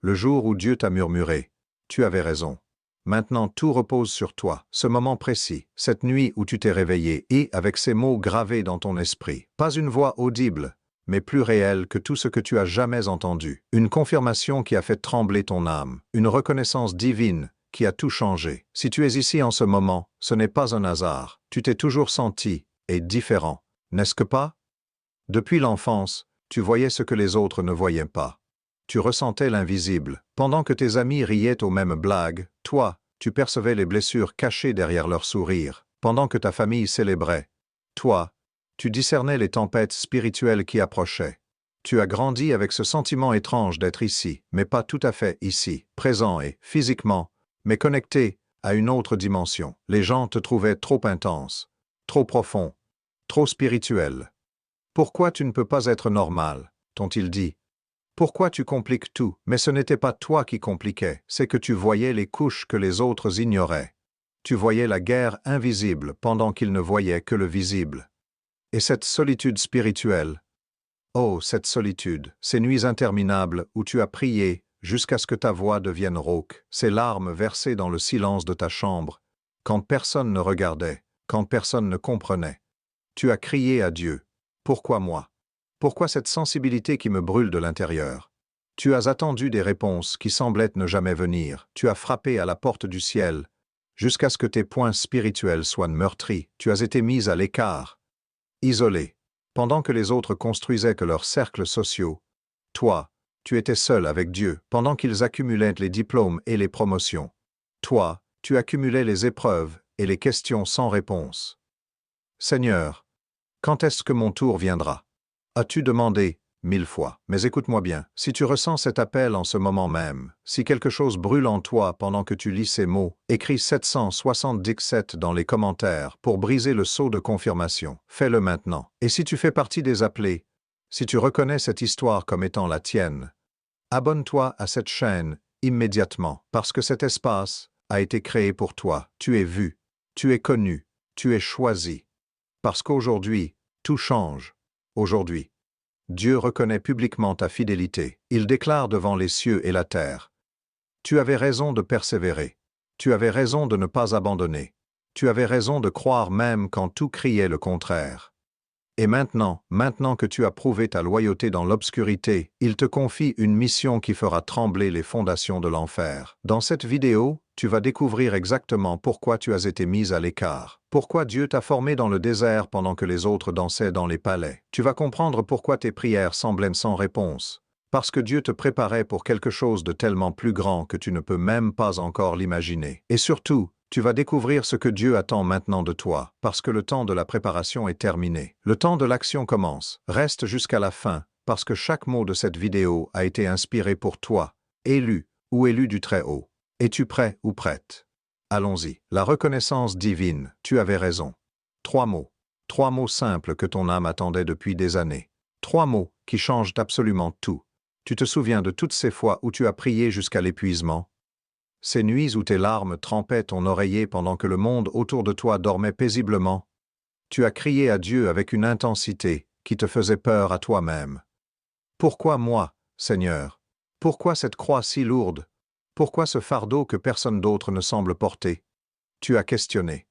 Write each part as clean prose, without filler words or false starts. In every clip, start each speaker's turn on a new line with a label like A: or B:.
A: le jour où Dieu t'a murmuré. Tu avais raison. Maintenant tout repose sur toi, ce moment précis, cette nuit où tu t'es réveillé et, avec ces mots gravés dans ton esprit, pas une voix audible, mais plus réelle que tout ce que tu as jamais entendu, une confirmation qui a fait trembler ton âme, une reconnaissance divine qui a tout changé. Si tu es ici en ce moment, ce n'est pas un hasard, tu t'es toujours senti, et différent, n'est-ce que pas? Depuis l'enfance, tu voyais ce que les autres ne voyaient pas. Tu ressentais l'invisible. Pendant que tes amis riaient aux mêmes blagues, toi, tu percevais les blessures cachées derrière leurs sourires. Pendant que ta famille célébrait, toi, tu discernais les tempêtes spirituelles qui approchaient. Tu as grandi avec ce sentiment étrange d'être ici, mais pas tout à fait ici, présent et, physiquement, mais connecté à une autre dimension. Les gens te trouvaient trop intense, trop profond, trop spirituel. Pourquoi tu ne peux pas être normal, t'ont-ils dit? Pourquoi tu compliques tout? Mais ce n'était pas toi qui compliquais, c'est que tu voyais les couches que les autres ignoraient. Tu voyais la guerre invisible pendant qu'ils ne voyaient que le visible. Et cette solitude spirituelle, oh, cette solitude, ces nuits interminables où tu as prié jusqu'à ce que ta voix devienne rauque, ces larmes versées dans le silence de ta chambre, quand personne ne regardait, quand personne ne comprenait. Tu as crié à Dieu. Pourquoi moi? Pourquoi cette sensibilité qui me brûle de l'intérieur? Tu as attendu des réponses qui semblaient ne jamais venir. Tu as frappé à la porte du ciel, jusqu'à ce que tes poings spirituels soient meurtris. Tu as été mise à l'écart, isolé. Pendant que les autres construisaient que leurs cercles sociaux, toi, tu étais seul avec Dieu. Pendant qu'ils accumulaient les diplômes et les promotions, toi, tu accumulais les épreuves et les questions sans réponse. Seigneur, quand est-ce que mon tour viendra? As-tu demandé 1000 fois? Mais écoute-moi bien, si tu ressens cet appel en ce moment même, si quelque chose brûle en toi pendant que tu lis ces mots, écris 777 dans les commentaires pour briser le sceau de confirmation. Fais-le maintenant. Et si tu fais partie des appelés, si tu reconnais cette histoire comme étant la tienne, abonne-toi à cette chaîne immédiatement, parce que cet espace a été créé pour toi. Tu es vu, tu es connu, tu es choisi. Parce qu'aujourd'hui, tout change. Aujourd'hui, Dieu reconnaît publiquement ta fidélité. Il déclare devant les cieux et la terre. Tu avais raison de persévérer. Tu avais raison de ne pas abandonner. Tu avais raison de croire même quand tout criait le contraire. Et maintenant que tu as prouvé ta loyauté dans l'obscurité, il te confie une mission qui fera trembler les fondations de l'enfer. Dans cette vidéo, tu vas découvrir exactement pourquoi tu as été mise à l'écart, pourquoi Dieu t'a formé dans le désert pendant que les autres dansaient dans les palais. Tu vas comprendre pourquoi tes prières semblaient sans réponse, parce que Dieu te préparait pour quelque chose de tellement plus grand que tu ne peux même pas encore l'imaginer. Et surtout, tu vas découvrir ce que Dieu attend maintenant de toi, parce que le temps de la préparation est terminé. Le temps de l'action commence. Reste jusqu'à la fin, parce que chaque mot de cette vidéo a été inspiré pour toi, élu ou élu du Très-Haut. Es-tu prêt ou prête? Allons-y. La reconnaissance divine, tu avais raison. 3 mots. 3 mots simples que ton âme attendait depuis des années. 3 mots qui changent absolument tout. Tu te souviens de toutes ces fois où tu as prié jusqu'à l'épuisement? Ces nuits où tes larmes trempaient ton oreiller pendant que le monde autour de toi dormait paisiblement? Tu as crié à Dieu avec une intensité qui te faisait peur à toi-même. Pourquoi moi, Seigneur? Pourquoi cette croix si lourde? Pourquoi ce fardeau que personne d'autre ne semble porter? Tu as questionné.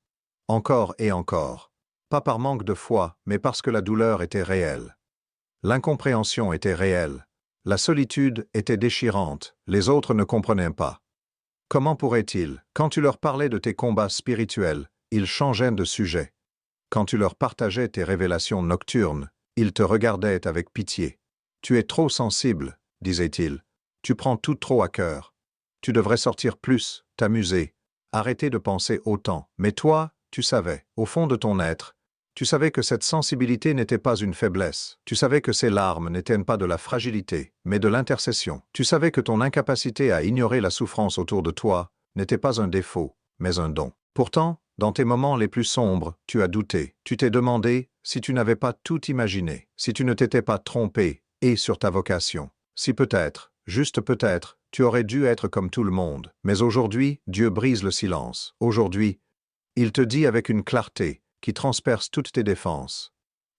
A: Encore et encore. Pas par manque de foi, mais parce que la douleur était réelle. L'incompréhension était réelle. La solitude était déchirante, les autres ne comprenaient pas. Comment pourraient-ils? Quand tu leur parlais de tes combats spirituels, ils changeaient de sujet. Quand tu leur partageais tes révélations nocturnes, ils te regardaient avec pitié. Tu es trop sensible, disaient-ils. Tu prends tout trop à cœur. Tu devrais sortir plus, t'amuser, arrêter de penser autant. Mais toi, tu savais, au fond de ton être, tu savais que cette sensibilité n'était pas une faiblesse. Tu savais que ces larmes n'étaient pas de la fragilité, mais de l'intercession. Tu savais que ton incapacité à ignorer la souffrance autour de toi n'était pas un défaut, mais un don. Pourtant, dans tes moments les plus sombres, tu as douté. Tu t'es demandé si tu n'avais pas tout imaginé, si tu ne t'étais pas trompé, et sur ta vocation. Si peut-être, juste peut-être, tu aurais dû être comme tout le monde. Mais aujourd'hui, Dieu brise le silence. Aujourd'hui, il te dit avec une clarté qui transperce toutes tes défenses.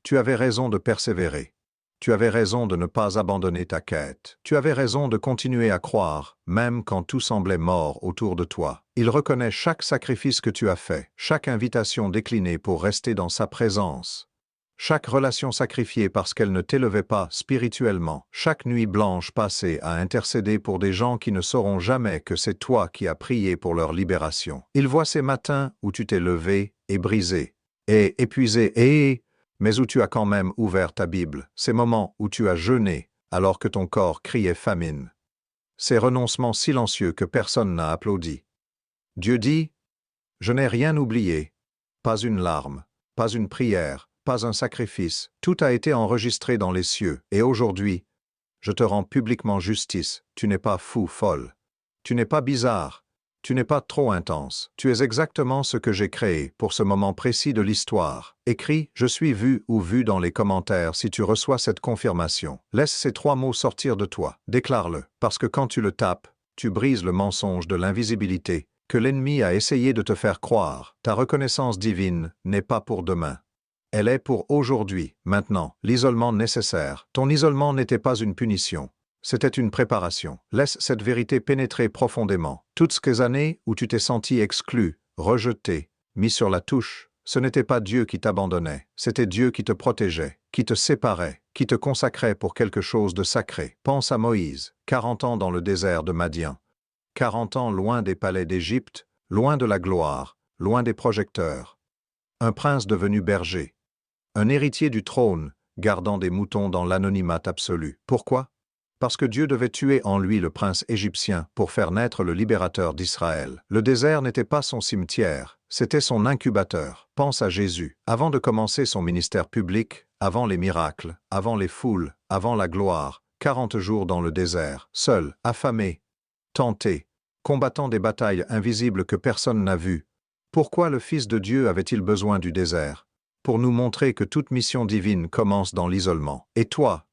A: Tu avais raison de persévérer. Tu avais raison de ne pas abandonner ta quête. Tu avais raison de continuer à croire, même quand tout semblait mort autour de toi. Il reconnaît chaque sacrifice que tu as fait, chaque invitation déclinée pour rester dans sa présence. Chaque relation sacrifiée parce qu'elle ne t'élevait pas spirituellement, chaque nuit blanche passée à intercéder pour des gens qui ne sauront jamais que c'est toi qui as prié pour leur libération. Il voit ces matins où tu t'es levé et brisé, et épuisé mais où tu as quand même ouvert ta Bible, ces moments où tu as jeûné alors que ton corps criait famine. Ces renoncements silencieux que personne n'a applaudis. Dieu dit, « Je n'ai rien oublié, pas une larme, pas une prière, pas un sacrifice, tout a été enregistré dans les cieux, et aujourd'hui, je te rends publiquement justice, tu n'es pas fou, folle. Tu n'es pas bizarre, tu n'es pas trop intense, tu es exactement ce que j'ai créé pour ce moment précis de l'histoire. Écris « Je suis vu » ou « vu » dans les commentaires si tu reçois cette confirmation. Laisse ces 3 mots sortir de toi, déclare-le, parce que quand tu le tapes, tu brises le mensonge de l'invisibilité que l'ennemi a essayé de te faire croire. Ta reconnaissance divine n'est pas pour demain. Elle est pour aujourd'hui, maintenant, l'isolement nécessaire. Ton isolement n'était pas une punition. C'était une préparation. Laisse cette vérité pénétrer profondément. Toutes ces années où tu t'es senti exclu, rejeté, mis sur la touche, ce n'était pas Dieu qui t'abandonnait, c'était Dieu qui te protégeait, qui te séparait, qui te consacrait pour quelque chose de sacré. Pense à Moïse, 40 ans dans le désert de Madian. 40 ans loin des palais d'Égypte, loin de la gloire, loin des projecteurs. Un prince devenu berger. Un héritier du trône, gardant des moutons dans l'anonymat absolu. Pourquoi? Parce que Dieu devait tuer en lui le prince égyptien pour faire naître le libérateur d'Israël. Le désert n'était pas son cimetière, c'était son incubateur. Pense à Jésus. Avant de commencer son ministère public, avant les miracles, avant les foules, avant la gloire, 40 jours dans le désert, seul, affamé, tenté, combattant des batailles invisibles que personne n'a vues. Pourquoi le Fils de Dieu avait-il besoin du désert? Pour nous montrer que toute mission divine commence dans l'isolement. Et toi,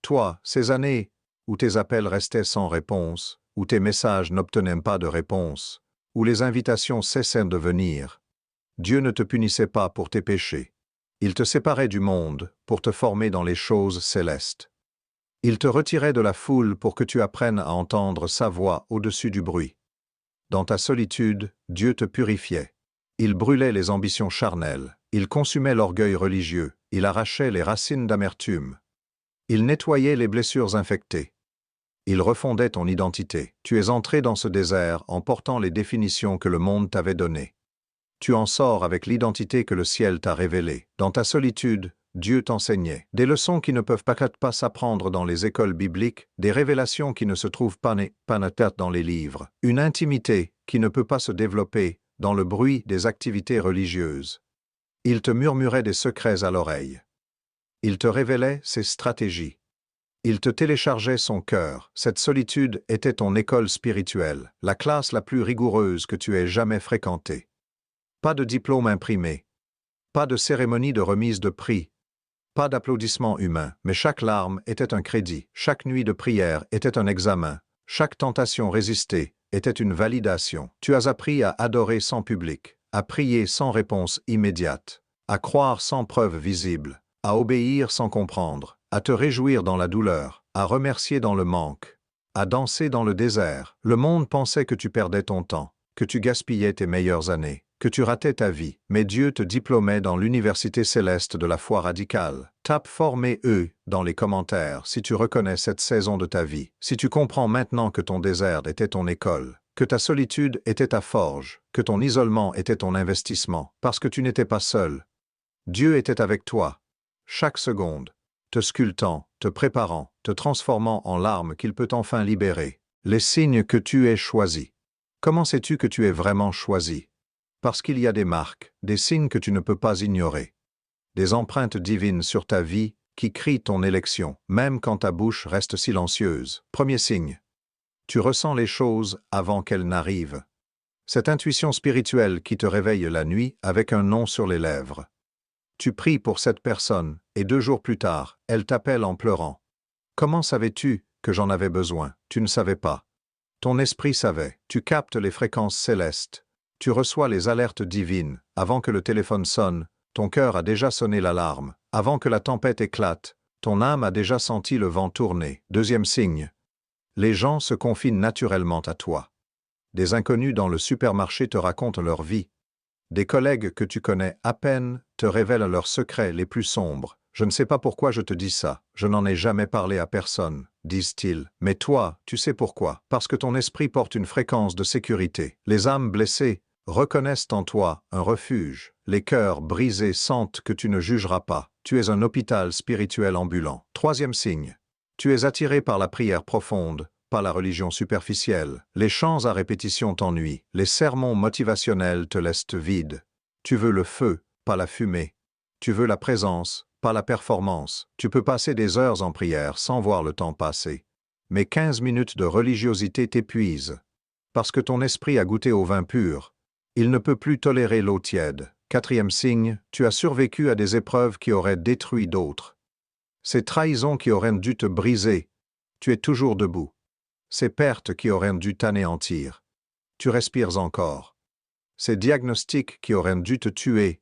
A: ces années où tes appels restaient sans réponse, où tes messages n'obtenaient pas de réponse, où les invitations cessaient de venir, Dieu ne te punissait pas pour tes péchés. Il te séparait du monde pour te former dans les choses célestes. Il te retirait de la foule pour que tu apprennes à entendre sa voix au-dessus du bruit. Dans ta solitude, Dieu te purifiait. Il brûlait les ambitions charnelles, il consumait l'orgueil religieux, il arrachait les racines d'amertume. Il nettoyait les blessures infectées. Il refondait ton identité. Tu es entré dans ce désert en portant les définitions que le monde t'avait données. Tu en sors avec l'identité que le ciel t'a révélée. Dans ta solitude, Dieu t'enseignait. Des leçons qui ne peuvent pas s'apprendre dans les écoles bibliques, des révélations qui ne se trouvent pas dans les livres, une intimité qui ne peut pas se développer dans le bruit des activités religieuses. Il te murmurait des secrets à l'oreille. Il te révélait ses stratégies. Il te téléchargeait son cœur. Cette solitude était ton école spirituelle, la classe la plus rigoureuse que tu aies jamais fréquentée. Pas de diplôme imprimé, pas de cérémonie de remise de prix, pas d'applaudissements humains, mais chaque larme était un crédit, chaque nuit de prière était un examen, chaque tentation résistée était une validation. Tu as appris à adorer sans public, à prier sans réponse immédiate, à croire sans preuve visible, à obéir sans comprendre, à te réjouir dans la douleur, à remercier dans le manque, à danser dans le désert. Le monde pensait que tu perdais ton temps, que tu gaspillais tes meilleures années, que tu ratais ta vie, mais Dieu te diplômait dans l'université céleste de la foi radicale. Tape formé E dans les commentaires si tu reconnais cette saison de ta vie, si tu comprends maintenant que ton désert était ton école, que ta solitude était ta forge, que ton isolement était ton investissement, parce que tu n'étais pas seul. Dieu était avec toi, chaque seconde, te sculptant, te préparant, te transformant en larmes qu'il peut enfin libérer. Les signes que tu es choisi. Comment sais-tu que tu es vraiment choisi? Parce qu'il y a des marques, des signes que tu ne peux pas ignorer. Des empreintes divines sur ta vie qui crient ton élection, même quand ta bouche reste silencieuse. Premier signe. Tu ressens les choses avant qu'elles n'arrivent. Cette intuition spirituelle qui te réveille la nuit avec un nom sur les lèvres. Tu pries pour cette personne, et 2 jours plus tard, elle t'appelle en pleurant. Comment savais-tu que j'en avais besoin? Tu ne savais pas. Ton esprit savait. Tu captes les fréquences célestes. Tu reçois les alertes divines. Avant que le téléphone sonne, ton cœur a déjà sonné l'alarme. Avant que la tempête éclate, Ton âme a déjà senti le vent tourner. Deuxième signe. Les gens se confient naturellement à toi. Des inconnus dans le supermarché te racontent leur vie. Des collègues que tu connais à peine te révèlent leurs secrets les plus sombres. Je ne sais pas pourquoi je te dis ça, je n'en ai jamais parlé à personne, disent-ils. Mais toi, tu sais pourquoi. Parce que ton esprit porte une fréquence de sécurité. Les âmes blessées reconnaissent en toi un refuge. Les cœurs brisés sentent que tu ne jugeras pas. Tu es un hôpital spirituel ambulant. Troisième signe. Tu es attiré par la prière profonde, pas la religion superficielle. Les chants à répétition t'ennuient. Les sermons motivationnels te laissent vide. Tu veux le feu, pas la fumée. Tu veux la présence, pas la performance. Tu peux passer des heures en prière sans voir le temps passer. Mais 15 minutes de religiosité t'épuisent. Parce que ton esprit a goûté au vin pur. Il ne peut plus tolérer l'eau tiède. Quatrième signe, tu as survécu à des épreuves qui auraient détruit d'autres. Ces trahisons qui auraient dû te briser. Tu es toujours debout. Ces pertes qui auraient dû t'anéantir. Tu respires encore. Ces diagnostics qui auraient dû te tuer.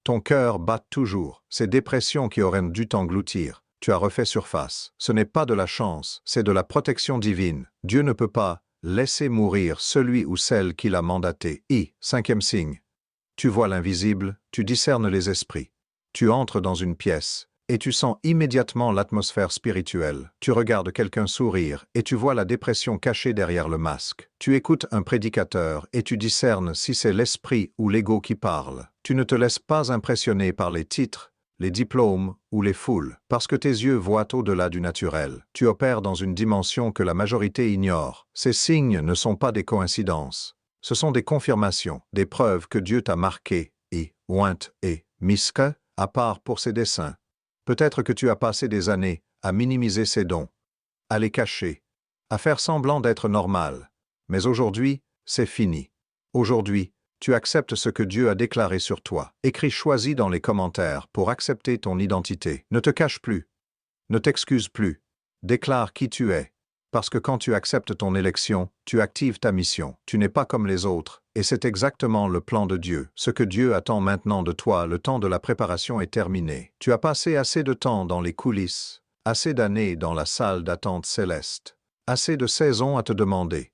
A: Ton cœur bat toujours. Ces dépressions qui auraient dû t'engloutir. Tu as refait surface. Ce n'est pas de la chance, c'est de la protection divine. Dieu ne peut pas laisser mourir celui ou celle qu'il a mandaté. Cinquième signe. Tu vois l'invisible, tu discernes les esprits. Tu entres dans une pièce. Et tu sens immédiatement l'atmosphère spirituelle. Tu regardes quelqu'un sourire et tu vois la dépression cachée derrière le masque. Tu écoutes un prédicateur et tu discernes si c'est l'esprit ou l'ego qui parle. Tu ne te laisses pas impressionner par les titres, les diplômes ou les foules, parce que tes yeux voient au-delà du naturel. Tu opères dans une dimension que la majorité ignore. Ces signes ne sont pas des coïncidences. Ce sont des confirmations, des preuves que Dieu t'a marqué et ointe et misque, à part pour ses desseins. Peut-être que tu as passé des années à minimiser ces dons, à les cacher, à faire semblant d'être normal. Mais aujourd'hui, c'est fini. Aujourd'hui, tu acceptes ce que Dieu a déclaré sur toi. Écris choisis dans les commentaires pour accepter ton identité. Ne te cache plus. Ne t'excuse plus. Déclare qui tu es. Parce que quand tu acceptes ton élection, tu actives ta mission. Tu n'es pas comme les autres, et c'est exactement le plan de Dieu. Ce que Dieu attend maintenant de toi, le temps de la préparation est terminé. Tu as passé assez de temps dans les coulisses, assez d'années dans la salle d'attente céleste, assez de saisons à te demander.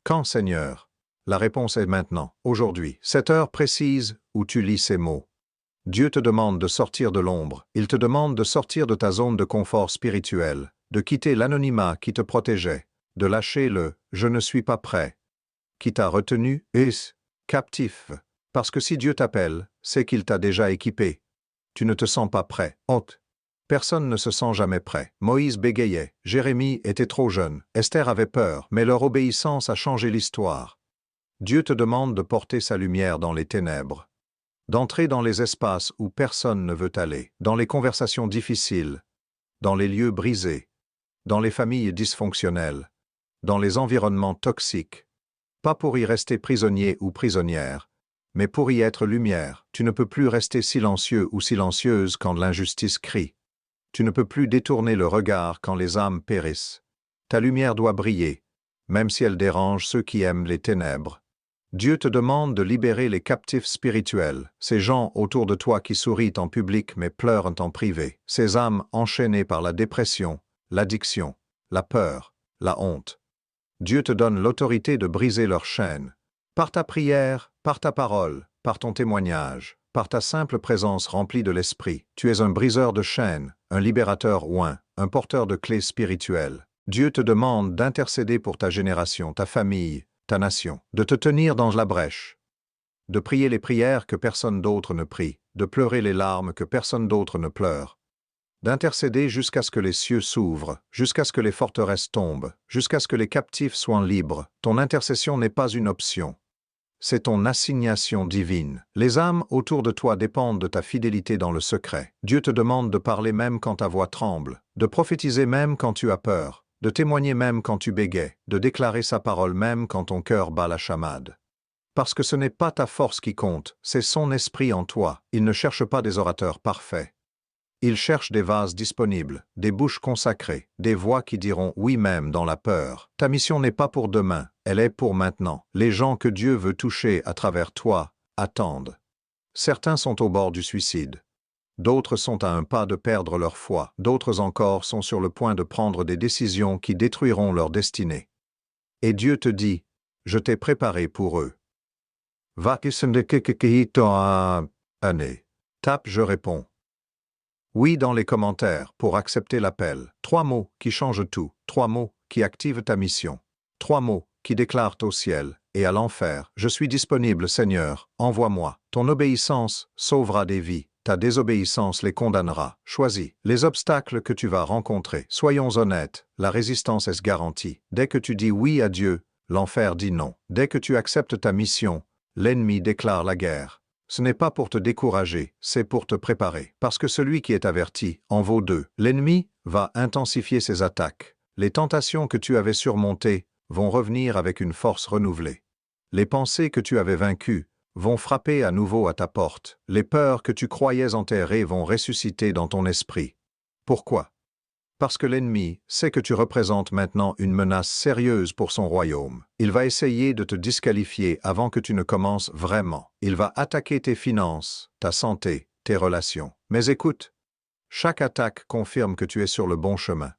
A: Quand, Seigneur? La réponse est maintenant, aujourd'hui, cette heure précise où tu lis ces mots. Dieu te demande de sortir de l'ombre, il te demande de sortir de ta zone de confort spirituel, de quitter l'anonymat qui te protégeait, de lâcher le « je ne suis pas prêt » qui t'a retenu, captif. Parce que si Dieu t'appelle, c'est qu'il t'a déjà équipé. Tu ne te sens pas prêt. Honte. Personne ne se sent jamais prêt. Moïse bégayait, Jérémie était trop jeune, Esther avait peur, mais leur obéissance a changé l'histoire. Dieu te demande de porter sa lumière dans les ténèbres, d'entrer dans les espaces où personne ne veut aller, dans les conversations difficiles, dans les lieux brisés, dans les familles dysfonctionnelles, dans les environnements toxiques, pas pour y rester prisonnier ou prisonnière, mais pour y être lumière. Tu ne peux plus rester silencieux ou silencieuse quand l'injustice crie. Tu ne peux plus détourner le regard quand les âmes périssent. Ta lumière doit briller, même si elle dérange ceux qui aiment les ténèbres. Dieu te demande de libérer les captifs spirituels, ces gens autour de toi qui sourient en public mais pleurent en privé, ces âmes enchaînées par la dépression, l'addiction, la peur, la honte. Dieu te donne l'autorité de briser leurs chaînes. Par ta prière, par ta parole, par ton témoignage, par ta simple présence remplie de l'esprit, tu es un briseur de chaînes, un libérateur oint, un porteur de clés spirituelles. Dieu te demande d'intercéder pour ta génération, ta famille, ta nation, de te tenir dans la brèche, de prier les prières que personne d'autre ne prie, de pleurer les larmes que personne d'autre ne pleure, d'intercéder jusqu'à ce que les cieux s'ouvrent, jusqu'à ce que les forteresses tombent, jusqu'à ce que les captifs soient libres. Ton intercession n'est pas une option. C'est ton assignation divine. Les âmes autour de toi dépendent de ta fidélité dans le secret. Dieu te demande de parler même quand ta voix tremble, de prophétiser même quand tu as peur, de témoigner même quand tu bégais, de déclarer sa parole même quand ton cœur bat la chamade. Parce que ce n'est pas ta force qui compte, c'est son esprit en toi. Il ne cherche pas des orateurs parfaits. Il cherche des vases disponibles, des bouches consacrées, des voix qui diront oui même dans la peur. Ta mission n'est pas pour demain, elle est pour maintenant. Les gens que Dieu veut toucher à travers toi attendent. Certains sont au bord du suicide. D'autres sont à un pas de perdre leur foi. D'autres encore sont sur le point de prendre des décisions qui détruiront leur destinée. Et Dieu te dit, je t'ai préparé pour eux. Va année. Tape je réponds. Oui dans les commentaires pour accepter l'appel. 3 mots qui changent tout. 3 mots qui activent ta mission. 3 mots qui déclarent au ciel et à l'enfer. Je suis disponible, Seigneur, envoie-moi. Ton obéissance sauvera des vies. Ta désobéissance les condamnera. Choisis les obstacles que tu vas rencontrer. Soyons honnêtes, la résistance est garantie. Dès que tu dis oui à Dieu, l'enfer dit non. Dès que tu acceptes ta mission, l'ennemi déclare la guerre. Ce n'est pas pour te décourager, c'est pour te préparer. Parce que celui qui est averti en vaut 2. L'ennemi va intensifier ses attaques. Les tentations que tu avais surmontées vont revenir avec une force renouvelée. Les pensées que tu avais vaincues vont frapper à nouveau à ta porte. Les peurs que tu croyais enterrées vont ressusciter dans ton esprit. Pourquoi? Parce que l'ennemi sait que tu représentes maintenant une menace sérieuse pour son royaume. Il va essayer de te disqualifier avant que tu ne commences vraiment. Il va attaquer tes finances, ta santé, tes relations. Mais écoute, chaque attaque confirme que tu es sur le bon chemin.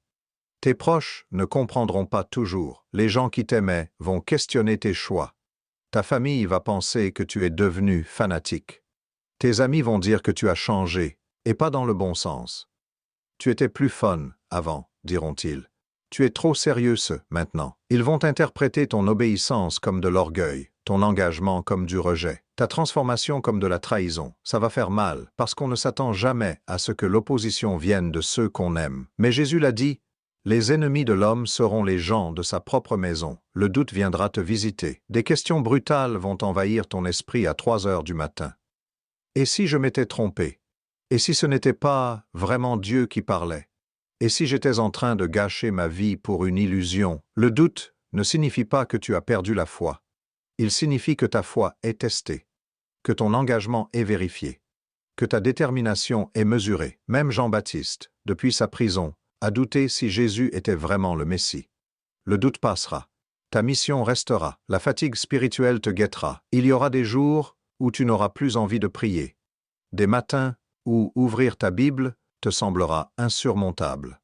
A: Tes proches ne comprendront pas toujours. Les gens qui t'aimaient vont questionner tes choix. Ta famille va penser que tu es devenu fanatique. Tes amis vont dire que tu as changé, et pas dans le bon sens. Tu étais plus fun avant, diront-ils. Tu es trop sérieux maintenant. Ils vont interpréter ton obéissance comme de l'orgueil, ton engagement comme du rejet, ta transformation comme de la trahison. Ça va faire mal, parce qu'on ne s'attend jamais à ce que l'opposition vienne de ceux qu'on aime. Mais Jésus l'a dit, les ennemis de l'homme seront les gens de sa propre maison. Le doute viendra te visiter. Des questions brutales vont envahir ton esprit à 3 heures du matin. Et si je m'étais trompé? Et si ce n'était pas vraiment Dieu qui parlait? Et si j'étais en train de gâcher ma vie pour une illusion? Le doute ne signifie pas que tu as perdu la foi. Il signifie que ta foi est testée, que ton engagement est vérifié, que ta détermination est mesurée. Même Jean-Baptiste, depuis sa prison, a douté si Jésus était vraiment le Messie. Le doute passera. Ta mission restera. La fatigue spirituelle te guettera. Il y aura des jours où tu n'auras plus envie de prier. Des matins où ouvrir ta Bible te semblera insurmontable.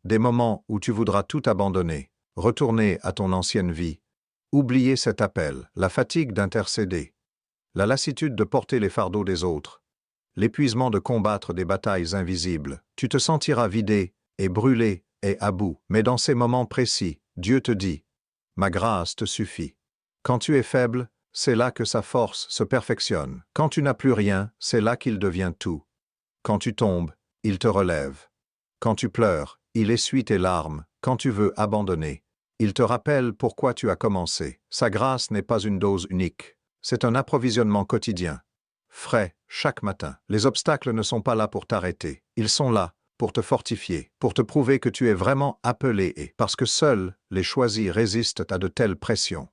A: Des moments où tu voudras tout abandonner, retourner à ton ancienne vie, oublier cet appel, la fatigue d'intercéder, la lassitude de porter les fardeaux des autres, l'épuisement de combattre des batailles invisibles. Tu te sentiras vidé et brûlé et à bout. Mais dans ces moments précis, Dieu te dit, « Ma grâce te suffit. » Quand tu es faible, c'est là que sa force se perfectionne. Quand tu n'as plus rien, c'est là qu'il devient tout. Quand tu tombes, il te relève. Quand tu pleures, il essuie tes larmes. Quand tu veux abandonner, il te rappelle pourquoi tu as commencé. Sa grâce n'est pas une dose unique. C'est un approvisionnement quotidien. Frais, chaque matin. Les obstacles ne sont pas là pour t'arrêter. Ils sont là pour te fortifier, pour te prouver que tu es vraiment appelé et parce que seuls les choisis résistent à de telles pressions.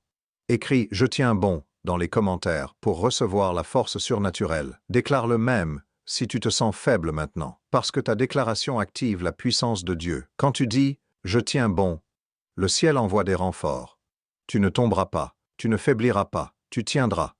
A: Écris « Je tiens bon » dans les commentaires pour recevoir la force surnaturelle. Déclare-le même si tu te sens faible maintenant, parce que ta déclaration active la puissance de Dieu. Quand tu dis « Je tiens bon », le ciel envoie des renforts. Tu ne tomberas pas, tu ne faibliras pas, tu tiendras.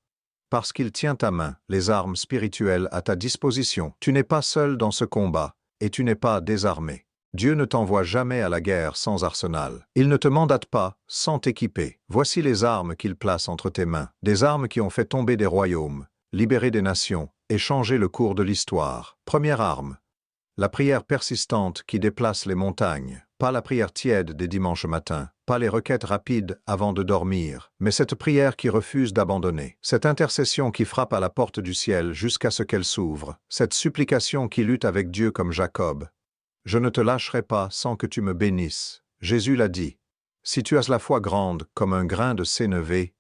A: Parce qu'il tient ta main, les armes spirituelles à ta disposition. Tu n'es pas seul dans ce combat, et tu n'es pas désarmé. Dieu ne t'envoie jamais à la guerre sans arsenal. Il ne te mandate pas sans t'équiper. Voici les armes qu'il place entre tes mains. Des armes qui ont fait tomber des royaumes, libéré des nations et changé le cours de l'histoire. Première arme, la prière persistante qui déplace les montagnes. Pas la prière tiède des dimanches matins, pas les requêtes rapides avant de dormir, mais cette prière qui refuse d'abandonner. Cette intercession qui frappe à la porte du ciel jusqu'à ce qu'elle s'ouvre. Cette supplication qui lutte avec Dieu comme Jacob. Je ne te lâcherai pas sans que tu me bénisses. Jésus l'a dit. Si tu as la foi grande comme un grain de sénévé,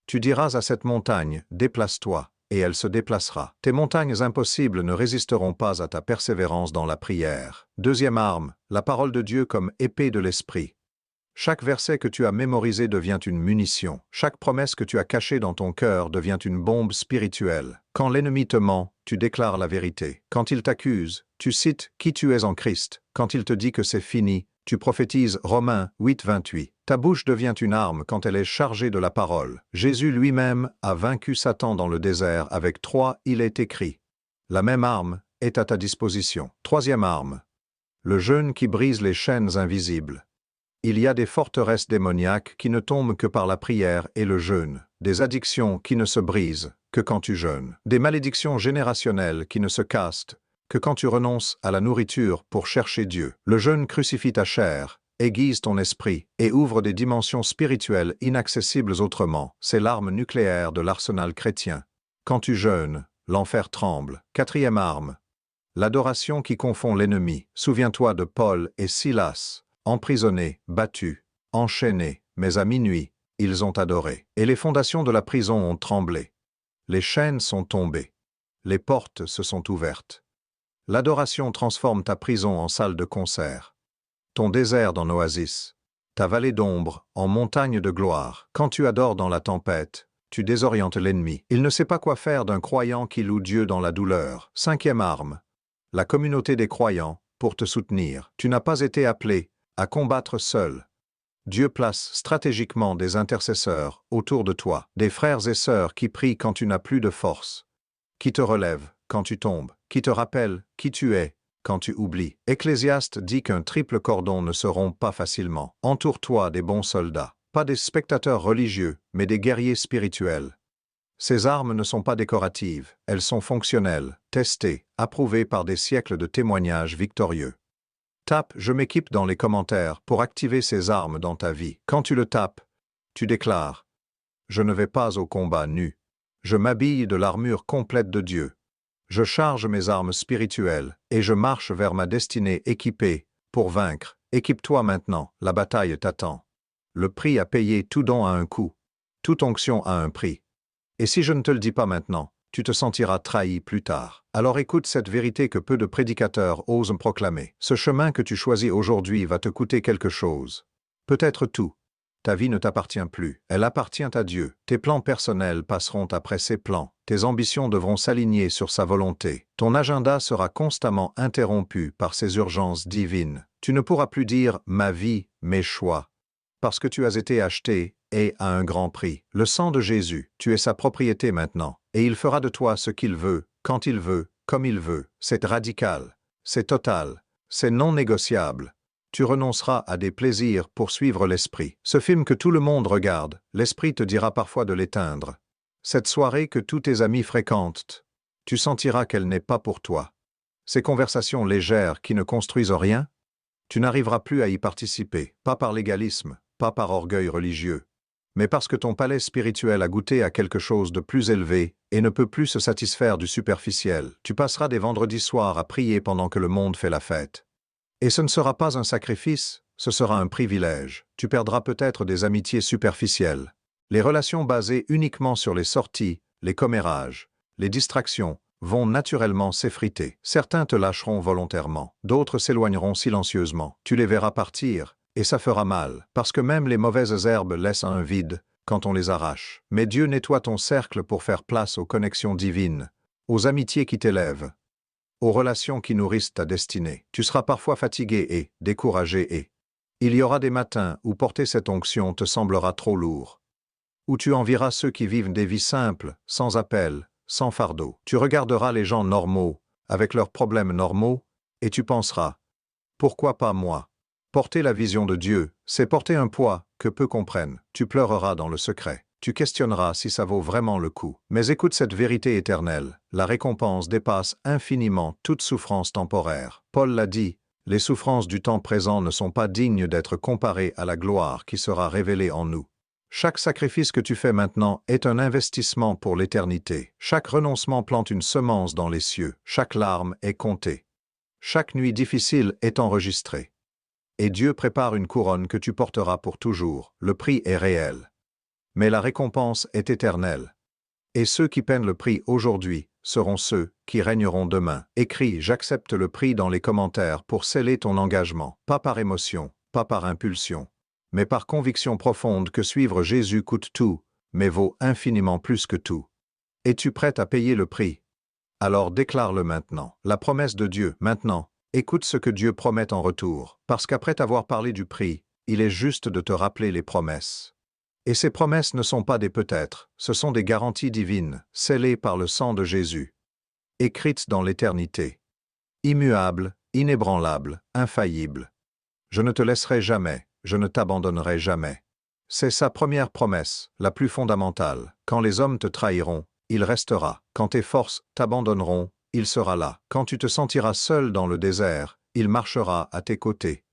A: tu diras à cette montagne, déplace-toi, et elle se déplacera. Tes montagnes impossibles ne résisteront pas à ta persévérance dans la prière. Deuxième arme, la parole de Dieu comme épée de l'esprit. Chaque verset que tu as mémorisé devient une munition. Chaque promesse que tu as cachée dans ton cœur devient une bombe spirituelle. Quand l'ennemi te ment, tu déclares la vérité. Quand il t'accuse, tu cites qui tu es en Christ. Quand il te dit que c'est fini, tu prophétises Romains 8, 28. Ta bouche devient une arme quand elle est chargée de la parole. Jésus lui-même a vaincu Satan dans le désert avec 3 « Il est écrit ». La même arme est à ta disposition. Troisième arme. Le jeûne qui brise les chaînes invisibles. Il y a des forteresses démoniaques qui ne tombent que par la prière et le jeûne, des addictions qui ne se brisent que quand tu jeûnes, des malédictions générationnelles qui ne se cassent que quand tu renonces à la nourriture pour chercher Dieu. Le jeûne crucifie ta chair, aiguise ton esprit et ouvre des dimensions spirituelles inaccessibles autrement. C'est l'arme nucléaire de l'arsenal chrétien. Quand tu jeûnes, l'enfer tremble. Quatrième arme. L'adoration qui confond l'ennemi. Souviens-toi de Paul et Silas. Emprisonnés, battus, enchaînés, mais à minuit, ils ont adoré. Et les fondations de la prison ont tremblé. Les chaînes sont tombées. Les portes se sont ouvertes. L'adoration transforme ta prison en salle de concert. Ton désert en oasis. Ta vallée d'ombre en montagne de gloire. Quand tu adores dans la tempête, tu désorientes l'ennemi. Il ne sait pas quoi faire d'un croyant qui loue Dieu dans la douleur. Cinquième arme. La communauté des croyants, pour te soutenir. Tu n'as pas été appelé à combattre seul. Dieu place stratégiquement des intercesseurs autour de toi, des frères et sœurs qui prient quand tu n'as plus de force, qui te relèvent quand tu tombes, qui te rappellent qui tu es quand tu oublies. Ecclésiaste dit qu'un triple cordon ne se rompt pas facilement. Entoure-toi des bons soldats, pas des spectateurs religieux, mais des guerriers spirituels. Ces armes ne sont pas décoratives, elles sont fonctionnelles, testées, approuvées par des siècles de témoignages victorieux. Tape « Je m'équipe » dans les commentaires pour activer ces armes dans ta vie. Quand tu le tapes, tu déclares « Je ne vais pas au combat nu. Je m'habille de l'armure complète de Dieu. Je charge mes armes spirituelles et je marche vers ma destinée équipée pour vaincre. Équipe-toi maintenant, la bataille t'attend. Le prix à payer, tout don a un coût. Toute onction a un prix. Et si je ne te le dis pas maintenant, tu te sentiras trahi plus tard. Alors écoute cette vérité que peu de prédicateurs osent proclamer. Ce chemin que tu choisis aujourd'hui va te coûter quelque chose. Peut-être tout. Ta vie ne t'appartient plus. Elle appartient à Dieu. Tes plans personnels passeront après ses plans. Tes ambitions devront s'aligner sur sa volonté. Ton agenda sera constamment interrompu par ses urgences divines. Tu ne pourras plus dire « ma vie, mes choix », parce que tu as été acheté et à un grand prix. Le sang de Jésus, tu es sa propriété maintenant, et il fera de toi ce qu'il veut, quand il veut, comme il veut. C'est radical, c'est total, c'est non négociable. Tu renonceras à des plaisirs pour suivre l'esprit. Ce film que tout le monde regarde, l'esprit te dira parfois de l'éteindre. Cette soirée que tous tes amis fréquentent, tu sentiras qu'elle n'est pas pour toi. Ces conversations légères qui ne construisent rien, tu n'arriveras plus à y participer, pas par légalisme, pas par orgueil religieux, mais parce que ton palais spirituel a goûté à quelque chose de plus élevé et ne peut plus se satisfaire du superficiel. Tu passeras des vendredis soirs à prier pendant que le monde fait la fête. Et ce ne sera pas un sacrifice, ce sera un privilège. Tu perdras peut-être des amitiés superficielles. Les relations basées uniquement sur les sorties, les commérages, les distractions, vont naturellement s'effriter. Certains te lâcheront volontairement, d'autres s'éloigneront silencieusement. Tu les verras partir, et ça fera mal, parce que même les mauvaises herbes laissent un vide quand on les arrache. Mais Dieu nettoie ton cercle pour faire place aux connexions divines, aux amitiés qui t'élèvent, aux relations qui nourrissent ta destinée. Tu seras parfois fatigué et découragé et il y aura des matins où porter cette onction te semblera trop lourd, où tu envieras ceux qui vivent des vies simples, sans appel, sans fardeau. Tu regarderas les gens normaux, avec leurs problèmes normaux, et tu penseras « Pourquoi pas moi ?» Porter la vision de Dieu, c'est porter un poids que peu comprennent. Tu pleureras dans le secret. Tu questionneras si ça vaut vraiment le coup. Mais écoute cette vérité éternelle. La récompense dépasse infiniment toute souffrance temporaire. Paul l'a dit, les souffrances du temps présent ne sont pas dignes d'être comparées à la gloire qui sera révélée en nous. Chaque sacrifice que tu fais maintenant est un investissement pour l'éternité. Chaque renoncement plante une semence dans les cieux. Chaque larme est comptée. Chaque nuit difficile est enregistrée. Et Dieu prépare une couronne que tu porteras pour toujours. Le prix est réel. Mais la récompense est éternelle. Et ceux qui paient le prix aujourd'hui seront ceux qui régneront demain. Écris « J'accepte le prix » dans les commentaires pour sceller ton engagement. Pas par émotion, pas par impulsion, mais par conviction profonde que suivre Jésus coûte tout, mais vaut infiniment plus que tout. Es-tu prête à payer le prix? Alors déclare-le maintenant. La promesse de Dieu, maintenant. Écoute ce que Dieu promet en retour, parce qu'après t'avoir parlé du prix, il est juste de te rappeler les promesses. Et ces promesses ne sont pas des peut-être, ce sont des garanties divines, scellées par le sang de Jésus, écrites dans l'éternité. immuable, inébranlable, infaillible. Je ne te laisserai jamais, je ne t'abandonnerai jamais. C'est sa première promesse, la plus fondamentale. Quand les hommes te trahiront, il restera. Quand tes forces t'abandonneront, il sera là. Quand tu te sentiras seul dans le désert, il marchera à tes côtés.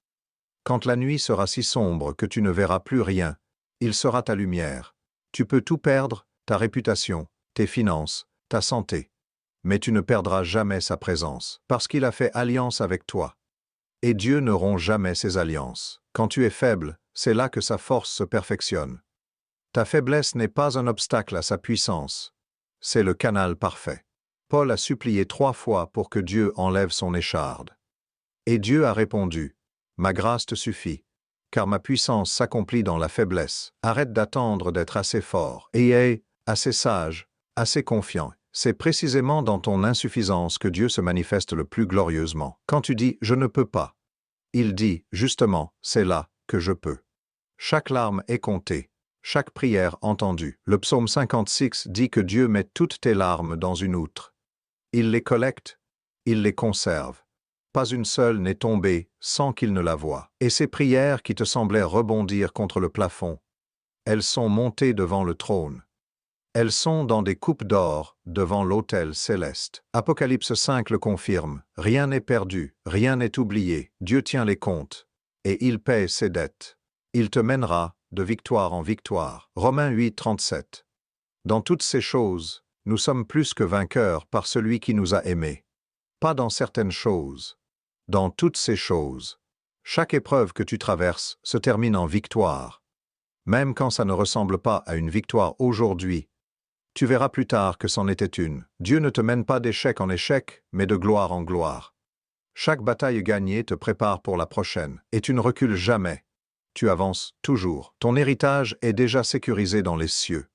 A: Quand la nuit sera si sombre que tu ne verras plus rien, il sera ta lumière. Tu peux tout perdre, ta réputation, tes finances, ta santé. Mais tu ne perdras jamais sa présence, parce qu'il a fait alliance avec toi. Et Dieu ne rompt jamais ses alliances. Quand tu es faible, c'est là que sa force se perfectionne. Ta faiblesse n'est pas un obstacle à sa puissance. C'est le canal parfait. Paul a supplié 3 fois pour que Dieu enlève son écharde. Et Dieu a répondu, « Ma grâce te suffit, car ma puissance s'accomplit dans la faiblesse. Arrête d'attendre d'être assez fort et aie assez sage, assez confiant. C'est précisément dans ton insuffisance que Dieu se manifeste le plus glorieusement. Quand tu dis « je ne peux pas », il dit justement « c'est là que je peux ». Chaque larme est comptée, chaque prière entendue. Le psaume 56 dit que Dieu met toutes tes larmes dans une outre. Il les collecte, il les conserve. Pas une seule n'est tombée sans qu'il ne la voie. Et ces prières qui te semblaient rebondir contre le plafond, elles sont montées devant le trône. Elles sont dans des coupes d'or devant l'autel céleste. Apocalypse 5 le confirme. Rien n'est perdu, rien n'est oublié. Dieu tient les comptes, et il paie ses dettes. Il te mènera de victoire en victoire. Romains 8, 37. Dans toutes ces choses, nous sommes plus que vainqueurs par celui qui nous a aimés. Pas dans certaines choses. Dans toutes ces choses. Chaque épreuve que tu traverses se termine en victoire. Même quand ça ne ressemble pas à une victoire aujourd'hui, tu verras plus tard que c'en était une. Dieu ne te mène pas d'échec en échec, mais de gloire en gloire. Chaque bataille gagnée te prépare pour la prochaine, et tu ne recules jamais. Tu avances toujours. Ton héritage est déjà sécurisé dans les cieux.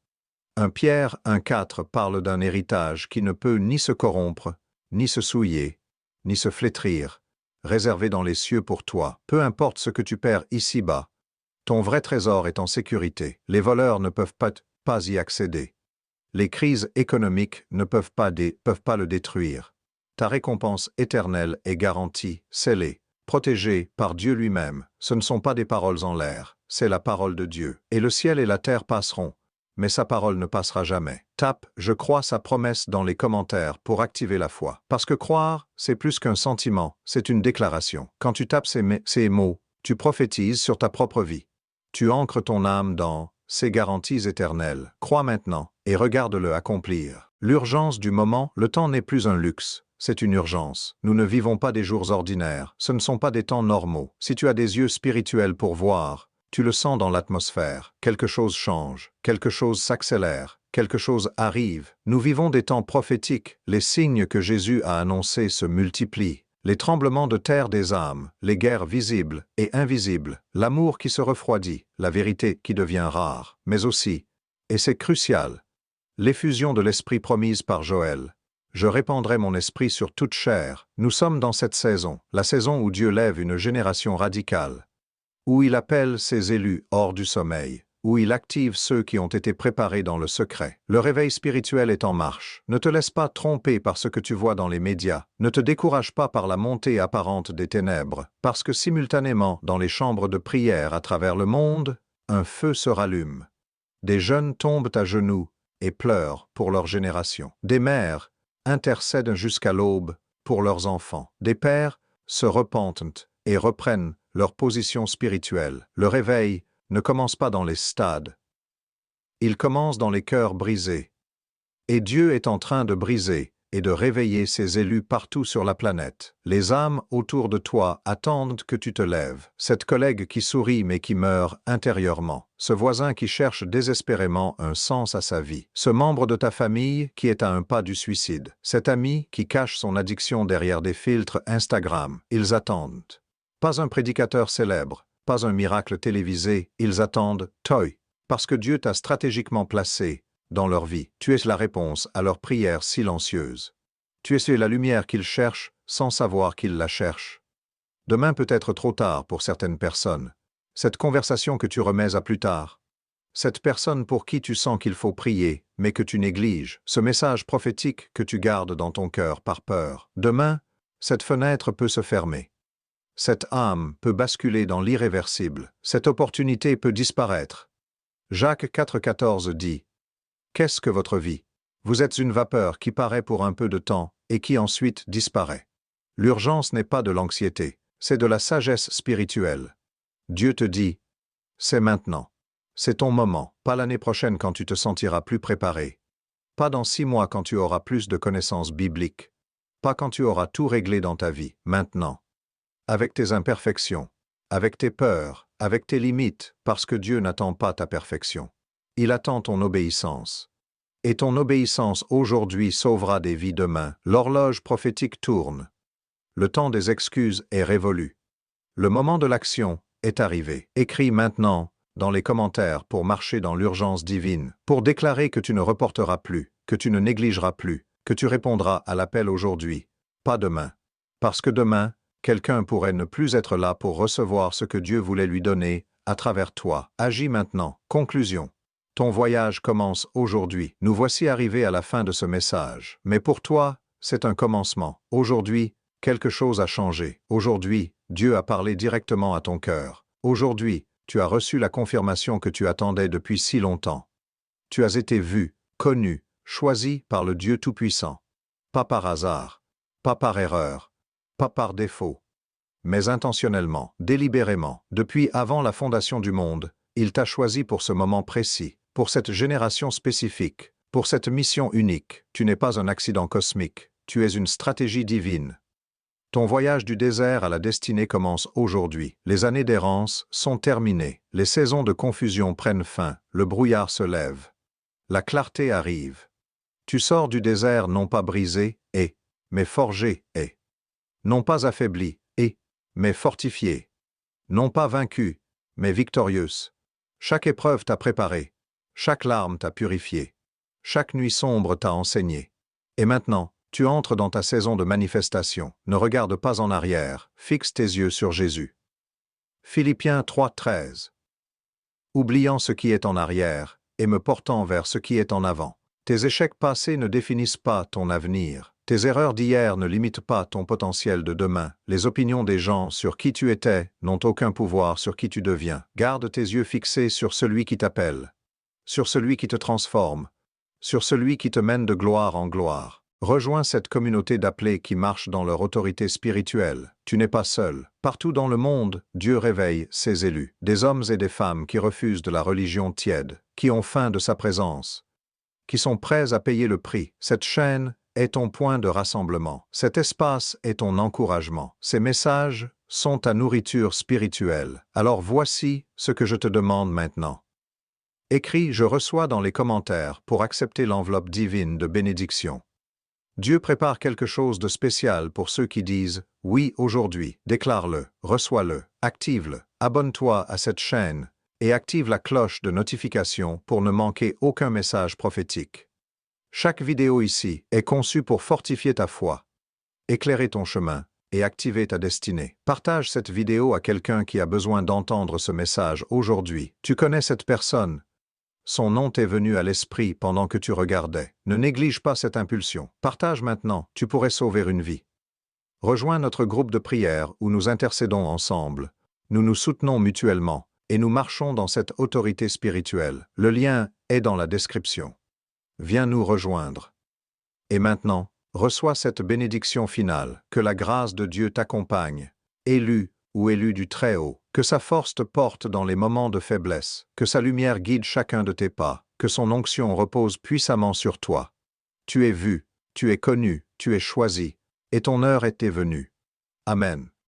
A: 1 Pierre 1,4 parle d'un héritage qui ne peut ni se corrompre, ni se souiller, ni se flétrir, réservé dans les cieux pour toi. Peu importe ce que tu perds ici-bas, ton vrai trésor est en sécurité. Les voleurs ne peuvent pas y accéder. Les crises économiques ne peuvent pas le détruire. Ta récompense éternelle est garantie, scellée, protégée par Dieu lui-même. Ce ne sont pas des paroles en l'air, c'est la parole de Dieu. Et le ciel et la terre passeront, mais sa parole ne passera jamais. Tape « Je crois » sa promesse dans les commentaires pour activer la foi. Parce que croire, c'est plus qu'un sentiment, c'est une déclaration. Quand tu tapes ces mots, tu prophétises sur ta propre vie. Tu ancres ton âme dans ces garanties éternelles. Crois maintenant et regarde-le accomplir. L'urgence du moment, le temps n'est plus un luxe, c'est une urgence. Nous ne vivons pas des jours ordinaires, ce ne sont pas des temps normaux. Si tu as des yeux spirituels pour voir, tu le sens dans l'atmosphère. Quelque chose change, quelque chose s'accélère, quelque chose arrive. Nous vivons des temps prophétiques. Les signes que Jésus a annoncés se multiplient. Les tremblements de terre des âmes, les guerres visibles et invisibles, l'amour qui se refroidit, la vérité qui devient rare, mais aussi, et c'est crucial, l'effusion de l'esprit promise par Joël. Je répandrai mon esprit sur toute chair. Nous sommes dans cette saison, la saison où Dieu lève une génération radicale, où il appelle ses élus hors du sommeil, où il active ceux qui ont été préparés dans le secret. Le réveil spirituel est en marche. Ne te laisse pas tromper par ce que tu vois dans les médias. Ne te décourage pas par la montée apparente des ténèbres, parce que simultanément, dans les chambres de prière à travers le monde, un feu se rallume. Des jeunes tombent à genoux et pleurent pour leur génération. Des mères intercèdent jusqu'à l'aube pour leurs enfants. Des pères se repentent et reprennent leur position spirituelle. Le réveil ne commence pas dans les stades. Il commence dans les cœurs brisés. Et Dieu est en train de briser et de réveiller ses élus partout sur la planète. Les âmes autour de toi attendent que tu te lèves. Cette collègue qui sourit mais qui meurt intérieurement. Ce voisin qui cherche désespérément un sens à sa vie. Ce membre de ta famille qui est à un pas du suicide. Cet ami qui cache son addiction derrière des filtres Instagram. Ils attendent. Pas un prédicateur célèbre, pas un miracle télévisé, ils attendent « Toi », parce que Dieu t'a stratégiquement placé dans leur vie. Tu es la réponse à leurs prières silencieuses. Tu es la lumière qu'ils cherchent sans savoir qu'ils la cherchent. Demain peut être trop tard pour certaines personnes. Cette conversation que tu remets à plus tard. Cette personne pour qui tu sens qu'il faut prier, mais que tu négliges. Ce message prophétique que tu gardes dans ton cœur par peur. Demain, cette fenêtre peut se fermer. Cette âme peut basculer dans l'irréversible. Cette opportunité peut disparaître. Jacques 4,14 dit « Qu'est-ce que votre vie? Vous êtes une vapeur qui paraît pour un peu de temps et qui ensuite disparaît. » L'urgence n'est pas de l'anxiété, c'est de la sagesse spirituelle. Dieu te dit « C'est maintenant. C'est ton moment, pas l'année prochaine quand tu te sentiras plus préparé. Pas dans 6 mois quand tu auras plus de connaissances bibliques. Pas quand tu auras tout réglé dans ta vie, maintenant. Avec tes imperfections, avec tes peurs, avec tes limites, parce que Dieu n'attend pas ta perfection. Il attend ton obéissance. Et ton obéissance aujourd'hui sauvera des vies demain. L'horloge prophétique tourne. Le temps des excuses est révolu. Le moment de l'action est arrivé. Écris maintenant dans les commentaires pour marcher dans l'urgence divine, pour déclarer que tu ne reporteras plus, que tu ne négligeras plus, que tu répondras à l'appel aujourd'hui, pas demain. Parce que demain, quelqu'un pourrait ne plus être là pour recevoir ce que Dieu voulait lui donner à travers toi. Agis maintenant. Conclusion. Ton voyage commence aujourd'hui. Nous voici arrivés à la fin de ce message. Mais pour toi, c'est un commencement. Aujourd'hui, quelque chose a changé. Aujourd'hui, Dieu a parlé directement à ton cœur. Aujourd'hui, tu as reçu la confirmation que tu attendais depuis si longtemps. Tu as été vu, connu, choisi par le Dieu Tout-Puissant. Pas par hasard, pas par erreur, pas par défaut, mais intentionnellement, délibérément, depuis avant la fondation du monde, il t'a choisi pour ce moment précis, pour cette génération spécifique, pour cette mission unique. Tu n'es pas un accident cosmique, tu es une stratégie divine. Ton voyage du désert à la destinée commence aujourd'hui. Les années d'errance sont terminées. Les saisons de confusion prennent fin. Le brouillard se lève. La clarté arrive. Tu sors du désert non pas brisé, mais forgé, non pas affaibli, mais fortifié. Non pas vaincu, mais victorieuse. Chaque épreuve t'a préparé. Chaque larme t'a purifié. Chaque nuit sombre t'a enseigné. Et maintenant, tu entres dans ta saison de manifestation. Ne regarde pas en arrière, fixe tes yeux sur Jésus. Philippiens 3,13. Oubliant ce qui est en arrière, et me portant vers ce qui est en avant. Tes échecs passés ne définissent pas ton avenir. Tes erreurs d'hier ne limitent pas ton potentiel de demain. Les opinions des gens sur qui tu étais n'ont aucun pouvoir sur qui tu deviens. Garde tes yeux fixés sur celui qui t'appelle, sur celui qui te transforme, sur celui qui te mène de gloire en gloire. Rejoins cette communauté d'appelés qui marchent dans leur autorité spirituelle. Tu n'es pas seul. Partout dans le monde, Dieu réveille ses élus, des hommes et des femmes qui refusent de la religion tiède, qui ont faim de sa présence, qui sont prêts à payer le prix. Cette chaîne est ton point de rassemblement. Cet espace est ton encouragement. Ces messages sont ta nourriture spirituelle. Alors voici ce que je te demande maintenant. Écris « Je reçois » dans les commentaires pour accepter l'enveloppe divine de bénédiction. Dieu prépare quelque chose de spécial pour ceux qui disent « Oui, aujourd'hui ». Déclare-le, reçois-le, active-le, abonne-toi à cette chaîne et active la cloche de notification pour ne manquer aucun message prophétique. Chaque vidéo ici est conçue pour fortifier ta foi, éclairer ton chemin et activer ta destinée. Partage cette vidéo à quelqu'un qui a besoin d'entendre ce message aujourd'hui. Tu connais cette personne. Son nom t'est venu à l'esprit pendant que tu regardais. Ne néglige pas cette impulsion. Partage maintenant, tu pourrais sauver une vie. Rejoins notre groupe de prière où nous intercédons ensemble. Nous nous soutenons mutuellement et nous marchons dans cette autorité spirituelle. Le lien est dans la description. Viens nous rejoindre. Et maintenant, reçois cette bénédiction finale. Que la grâce de Dieu t'accompagne, élu ou élu du Très-Haut. Que sa force te porte dans les moments de faiblesse. Que sa lumière guide chacun de tes pas. Que son onction repose puissamment sur toi. Tu es vu, tu es connu, tu es choisi, et ton heure était venue. Amen.